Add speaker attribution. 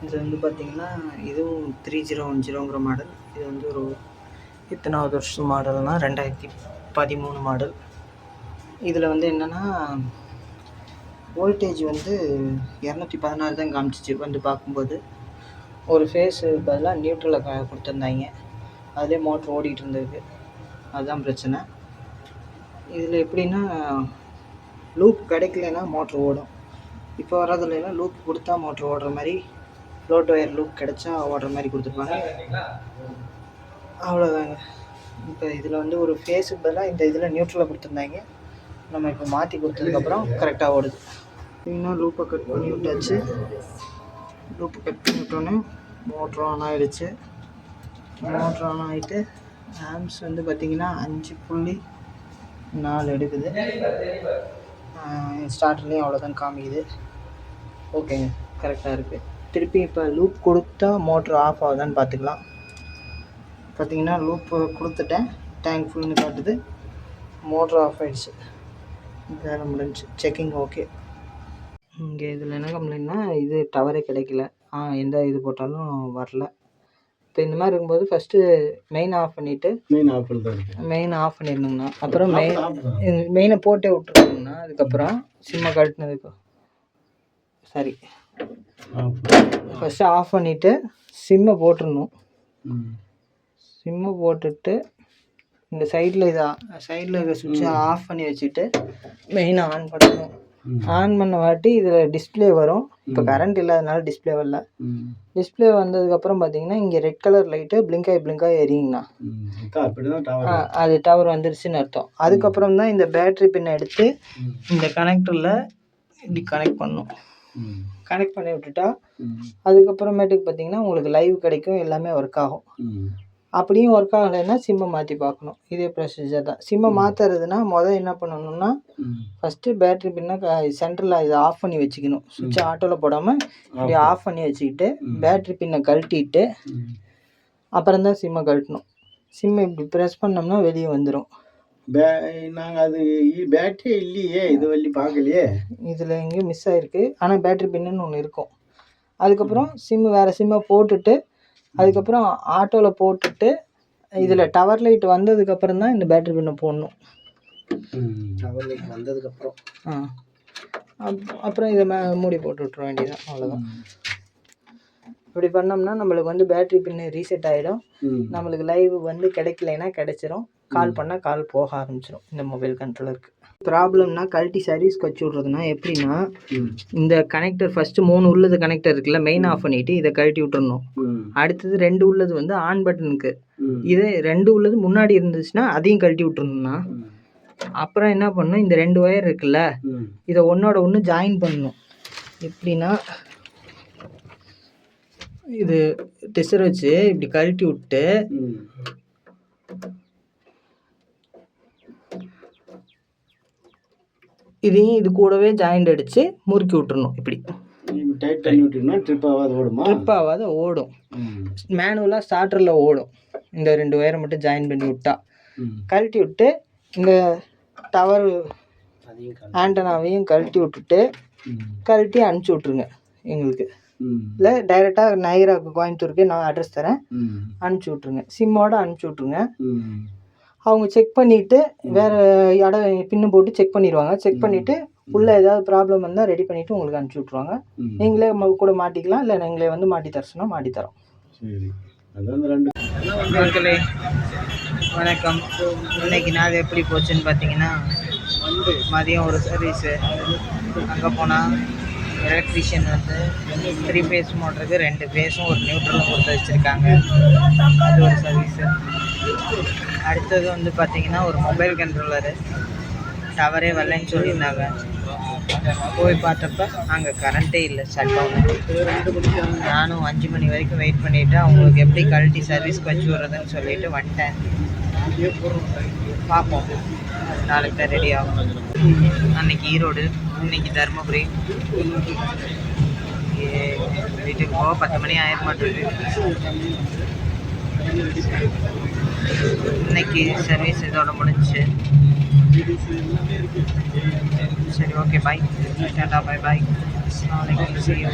Speaker 1: இது வந்து பார்த்திங்கன்னா இதுவும் 3010ங்கிற மாடல். இது வந்து ஒரு எத்தனாவது வருஷம் மாடல்னால் 2013 மாடல். இதில் வந்து என்னென்னா வோல்டேஜ் வந்து 216 தான் காமிச்சிச்சு வந்து பார்க்கும்போது. ஒரு ஃபேஸு பதிலாக நியூட்ரலில் கொடுத்துருந்தாங்க, அதிலே மோட்ரு ஓடிக்கிட்டு இருந்தது. அதுதான் பிரச்சனை. இதில் எப்படின்னா லூப் கிடைக்கலன்னா மோட்ரு ஓடும். இப்போ வர்றதுலாம் லூப் கொடுத்தா மோட்ரு ஓடுற மாதிரி, ஃப்ளோட் ஒயர் லூப் கிடச்சா ஓடுற மாதிரி கொடுத்துருப்பாங்க. அவ்வளோதாங்க. இப்போ இதில் வந்து ஒரு ஃபேஸுக்கு பதிலாக இந்த இதில் நியூட்ரலில் கொடுத்துருந்தாங்க. நம்ம இப்போ மாற்றி கொடுத்ததுக்கப்புறம் கரெக்டாக ஓடுது. இன்னும் லூப்பை கட் பண்ணி விட்டாச்சு. லூப்பு கட் பண்ணி விட்டோன்னே மோட்ரு ஆன் ஆகிடுச்சு. மோட்ரு ஆன் ஆகிட்டு ஆம்ஸ் வந்து பார்த்திங்கன்னா 5.4 எடுக்குது. ஸ்டார்டர்லேயும் அவ்வளோதான் காமிக்குது. ஓகேங்க, கரெக்டாக இருக்குது. திருப்பி இப்போ லூப் கொடுத்தா மோட்ரு ஆஃப் ஆகுதான்னு பார்த்துக்கலாம். பார்த்திங்கன்னா லூப்பு கொடுத்துட்டேன், டேங்க் ஃபுல்லுன்னு காட்டுது, மோட்ரு ஆஃப் ஆகிடுச்சு. வேலை முடிஞ்சு, செக்கிங் ஓகே. இங்கே இதில் என்ன கம்ப்ளைண்ட்னா இது டவரே கிடைக்கல, எந்த இது போட்டாலும் வரல. இப்போ இந்த மாதிரி இருக்கும்போது ஃபஸ்ட்டு மெயின் ஆஃப் பண்ணிவிட்டு மெயின் ஆஃப் பண்ணிடணுங்கண்ணா. அப்புறம் மெயினை போட்டே விட்டுருக்கணுங்கண்ணா. அதுக்கப்புறம் சிம்மை கழட்டினதுக்கு சரி ஃபஸ்ட்டு ஆஃப் பண்ணிவிட்டு சிம்மை போட்டுடணும். சிம்மை போட்டுட்டு இந்த சைடில் இருக்கிற சுவிட்சை ஆஃப் பண்ணி வச்சுட்டு மெயினை ஆன் பண்ணணும். ஆன் பண்ண வாட்டி இதில் டிஸ்பிளே வரும். இப்போ கரண்ட் இல்லாதனால டிஸ்பிளே வரல. டிஸ்பிளே வந்ததுக்கப்புறம் பார்த்தீங்கன்னா இங்கே ரெட் கலர் லைட்டு பிளிங்காகி எரியுங்கண்ணா. அது டவர் வந்துருச்சுன்னு அர்த்தம். அதுக்கப்புறம் தான் இந்த பேட்ரி பின்னை எடுத்து இந்த கனெக்டரில் இப்படி கனெக்ட் பண்ணணும். கனெக்ட் பண்ணி விட்டுட்டா அதுக்கப்புறமேட்டுக்கு பார்த்தீங்கன்னா உங்களுக்கு லைவ் கிடைக்கும், எல்லாமே ஒர்க் ஆகும். அப்படியும் ஒர்க் ஆகலைன்னா சிம்மை மாற்றி பார்க்கணும். இதே ப்ரொசீஜர் தான். சிம்மை மாற்றுறதுனா என்ன பண்ணணும்னா ஃபஸ்ட்டு பேட்ரி பின்னை சென்டரில் இதை ஆஃப் பண்ணி வச்சுக்கணும். சுவிட்சை ஆட்டோவில் போடாமல் இப்படி ஆஃப் பண்ணி வச்சுக்கிட்டு பேட்ரி பின்னை கழட்டிட்டு அப்புறம் தான் சிம்மை கழட்டணும். சிம்மை இப்படி ப்ரெஸ் பண்ணோம்னா வெளியே வந்துடும்.
Speaker 2: நாங்கள் அது பேட்டரி இல்லையே, இது வழி பார்க்கலையே.
Speaker 1: இதில் எங்கேயும் மிஸ் ஆகிருக்கு. ஆனால் பேட்ரி பின்னுன்னு ஒன்று இருக்கும். அதுக்கப்புறம் வேறு சிம்மை போட்டுட்டு அதுக்கப்புறம் ஆட்டோவில் போட்டுட்டு இதில் டவர் லைட் வந்ததுக்கப்புறம் தான் இந்த பேட்ரி பின்னை போடணும்.
Speaker 2: டவர் லைட் வந்ததுக்கப்புறம்
Speaker 1: அப்புறம் இதை மூடி போட்டு விட்ற வேண்டியதான், அவ்வளோதான். இப்படி பண்ணோம்னா நம்மளுக்கு வந்து பேட்ரி பின்னு ரீசெட் ஆகிடும். நம்மளுக்கு லைவ் வந்து கிடைக்கலைன்னா கிடச்சிரும். கால் பண்ணால் கால் போக ஆரம்பிச்சிடும் இந்த மொபைல் கண்ட்ரோலருக்கு. ப்ராப்ளம்னா கழட்டி சர்வீஸ்க்கு வச்சு விட்றதுனா எப்படின்னா இந்த கனெக்டர் ஃபஸ்ட்டு 3 உள்ளது கனெக்டர் இருக்குல்ல, மெயின் ஆஃப் பண்ணிவிட்டு இதை கழட்டி விட்டுறணும். அடுத்தது 2 உள்ளது வந்து ஆன் பட்டனுக்கு, இதே 2 உள்ளது முன்னாடி இருந்துச்சுன்னா அதையும் கழட்டி விட்டுறணும்னா அப்புறம் என்ன பண்ணணும், இந்த 2 ஒயர் இருக்குல்ல இதை ஒன்றோட ஒன்று ஜாயின் பண்ணணும். எப்படின்னா இது டெஸ்டர் வச்சு இப்படி கழட்டி விட்டு இதையும் இது கூடவே ஜாயிண்ட் அடித்து முறுக்கி விட்டுறணும். இப்படி
Speaker 2: டைட் பண்ணி விட்டீங்கன்னா ட்ரிப்
Speaker 1: ஆகாத ஓடும். மேனுவலாக ஸ்டார்டரில் ஓடும். இந்த 2 ஒயரை மட்டும் ஜாயின் பண்ணி விட்டா கழட்டி விட்டு இந்த டவர் ஆண்டனாவையும் கழட்டி விட்டுட்டு கழட்டி அனுப்பிச்சி விட்ருங்க எங்களுக்கு. இல்லை டைரெக்டாக நைராக்கு கோயம்புத்தூருக்கு நான் அட்ரஸ் தரேன், அனுப்பிச்சி விட்ருங்க. சிம்மோடு அனுப்பிச்சி விட்ருங்க. அவங்க செக் பண்ணிவிட்டு வேறு இடம் பின்னு போட்டு செக் பண்ணிடுவாங்க. செக் பண்ணிவிட்டு உள்ளே ஏதாவது ப்ராப்ளம் இருந்தால் ரெடி பண்ணிவிட்டு உங்களுக்கு அனுப்பிச்சி விட்ருவாங்க. நீங்களே கூட மாட்டிக்கலாம், இல்லை நீங்களே வந்து மாட்டி தர சொன்னால் மாட்டி தரோம். மக்களே வணக்கம். இன்றைக்கி நாள் எப்படி போச்சுன்னு பார்த்தீங்கன்னா மதியம் ஒரு சர்வீஸு. அங்கே போனால் எலக்ட்ரிஷியன் வந்து 3 ஃபேஸ் மோட்டருக்கு 2 ஃபேஸும் ஒரு நியூட்ரலும் கொடுத்து வச்சுருக்காங்க. அது ஒரு சர்வீஸு. அடுத்தது வந்து பார்த்திங்கன்னா ஒரு மொபைல் கண்ட்ரோலரு டவரே வரலன்னு சொல்லியிருந்தாங்க. போய் பார்த்தப்ப அங்கே கரண்ட்டே இல்லை, ஷட் டவுன். நானும் 5 மணி வரைக்கும் வெயிட் பண்ணிவிட்டு அவங்களுக்கு எப்படி கழட்டி சர்வீஸ்க்கு வச்சு விட்றதுன்னு சொல்லிட்டு வந்துட்டேன். பார்ப்போம், நாளைக்கு தான் ரெடி ஆகும். அன்றைக்கி ஈரோடு, இன்றைக்கி தருமபுரி. வீட்டுக்கு போக 10 மணி ஆயிர மாட்டேங்குது. இன்னைக்கு சர்வீஸ் இதோட முடிஞ்சிச்சு. சரி, ஓகே, பாய், டாடா, பாய் பாய். நாளைக்கு see you.